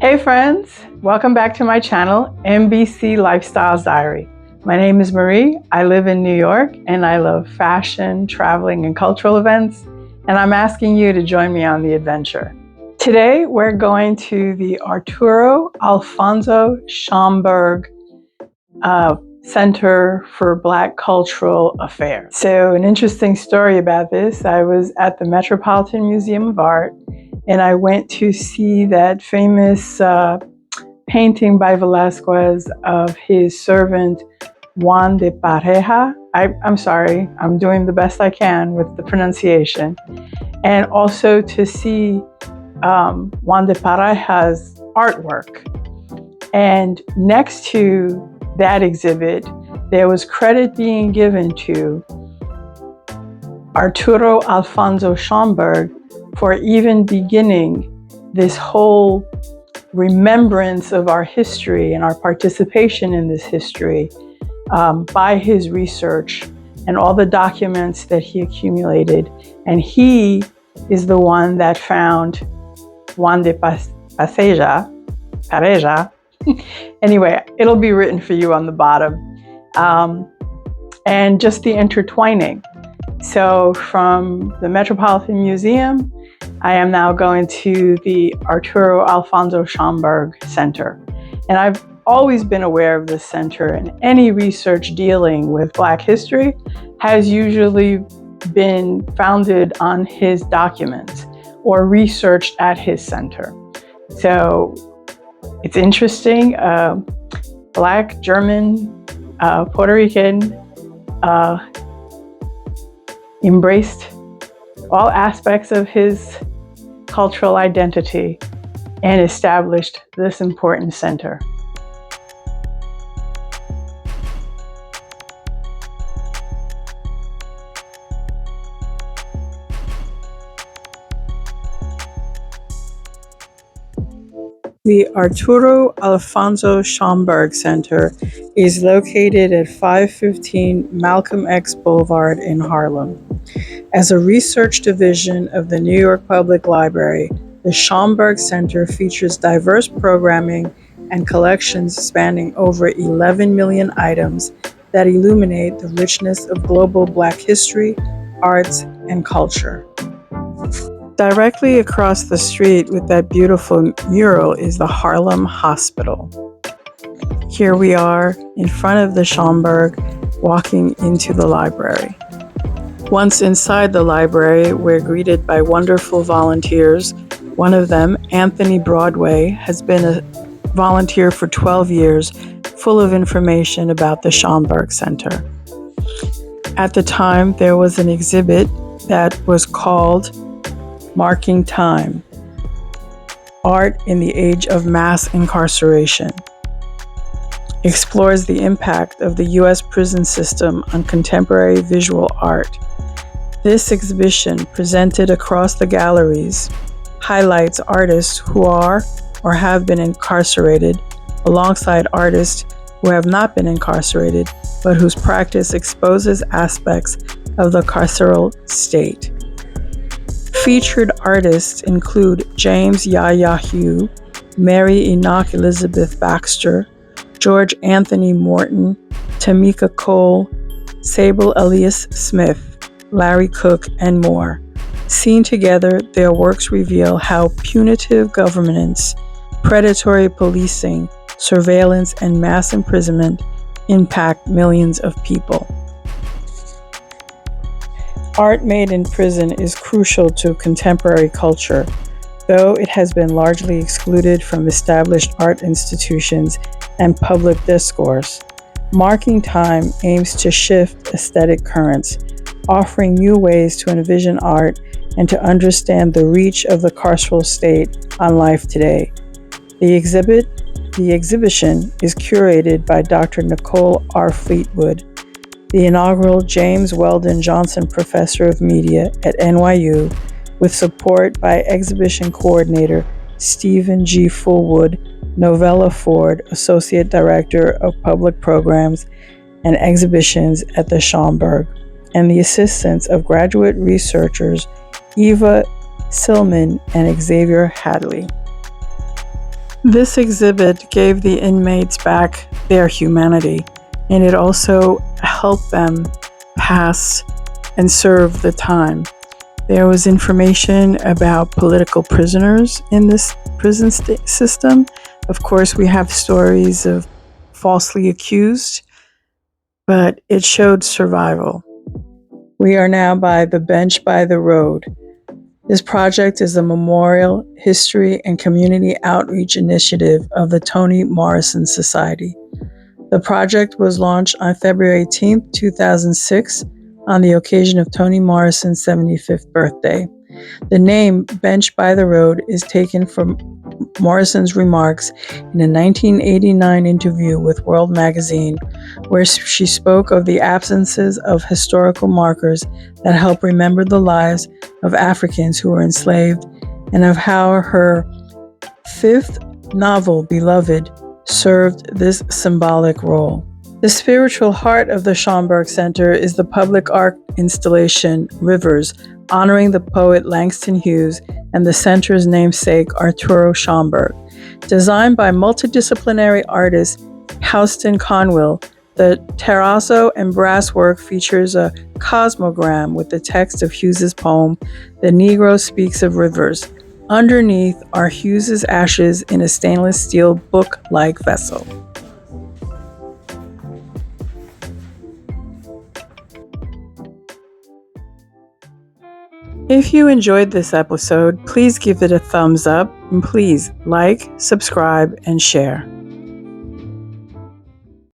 Hey friends, welcome back to my channel, MBC Lifestyles Diary. My name is Marie, I live in New York, and I love fashion, traveling, and cultural events, and I'm asking you to join me on the adventure. Today, we're going to the Arturo Alfonso Schomburg Center for Black Cultural Affairs. So an interesting story about this, I was at the Metropolitan Museum of Art, and I went to see that famous painting by Velázquez of his servant Juan de Pareja. I'm sorry, I'm doing the best I can with the pronunciation. And also to see Juan de Pareja's artwork. And next to that exhibit, there was credit being given to Arturo Alfonso Schomburg for even beginning this whole remembrance of our history and our participation in this history by his research and all the documents that he accumulated. And he is the one that found Juan de Pareja. Anyway, it'll be written for you on the bottom. And just the intertwining. So from the Metropolitan Museum, I am now going to the Arturo Alfonso Schomburg Center. And I've always been aware of this center, and any research dealing with Black history has usually been founded on his documents or researched at his center. So it's interesting, Black, German, Puerto Rican, embraced all aspects of his cultural identity and established this important center. The Arturo Alfonso Schomburg Center is located at 515 Malcolm X Boulevard in Harlem. As a research division of the New York Public Library, the Schomburg Center features diverse programming and collections spanning over 11 million items that illuminate the richness of global Black history, arts, and culture. Directly across the street with that beautiful mural is the Harlem Hospital. Here we are in front of the Schomburg, walking into the library. Once inside the library, we're greeted by wonderful volunteers. One of them, Anthony Broadway, has been a volunteer for 12 years, full of information about the Schomburg Center. At the time, there was an exhibit that was called Marking Time, Art in the Age of Mass Incarceration. Explores the impact of the U.S. prison system on contemporary visual art. This exhibition, presented across the galleries, highlights artists who are or have been incarcerated, alongside artists who have not been incarcerated, but whose practice exposes aspects of the carceral state. Featured artists include James Yahya Hugh, Mary Enoch Elizabeth Baxter, George Anthony Morton, Tamika Cole, Sable Elias Smith, Larry Cook, and more. Seen together, their works reveal how punitive governance, predatory policing, surveillance, and mass imprisonment impact millions of people. Art made in prison is crucial to contemporary culture, though it has been largely excluded from established art institutions and public discourse. Marking Time aims to shift aesthetic currents, offering new ways to envision art and to understand the reach of the carceral state on life today. The exhibition is curated by Dr. Nicole R. Fleetwood, the inaugural James Weldon Johnson Professor of Media at NYU, with support by exhibition coordinator Stephen G. Fullwood, Novella Ford, Associate Director of Public Programs and Exhibitions at the Schomburg, and the assistance of graduate researchers Eva Silman and Xavier Hadley. This exhibit gave the inmates back their humanity, and it also helped them pass and serve the time. There was information about political prisoners in this prison system. Of course, we have stories of falsely accused, but it showed survival. We are now by the bench by the road. This project is a memorial, history, and community outreach initiative of the Toni Morrison Society. The project was launched on February 18, 2006, on the occasion of Toni Morrison's 75th birthday. The name Bench by the Road is taken from Morrison's remarks in a 1989 interview with World Magazine, where she spoke of the absences of historical markers that help remember the lives of Africans who were enslaved, and of how her fifth novel, Beloved, served this symbolic role. The spiritual heart of the Schomburg Center is the public art installation Rivers, honoring the poet Langston Hughes and the center's namesake Arturo Schomburg. Designed by multidisciplinary artist Houston Conwell, the terrazzo and brass work features a cosmogram with the text of Hughes's poem, The Negro Speaks of Rivers. Underneath are Hughes's ashes in a stainless steel book-like vessel. If you enjoyed this episode, please give it a thumbs up, and please like, subscribe, and share.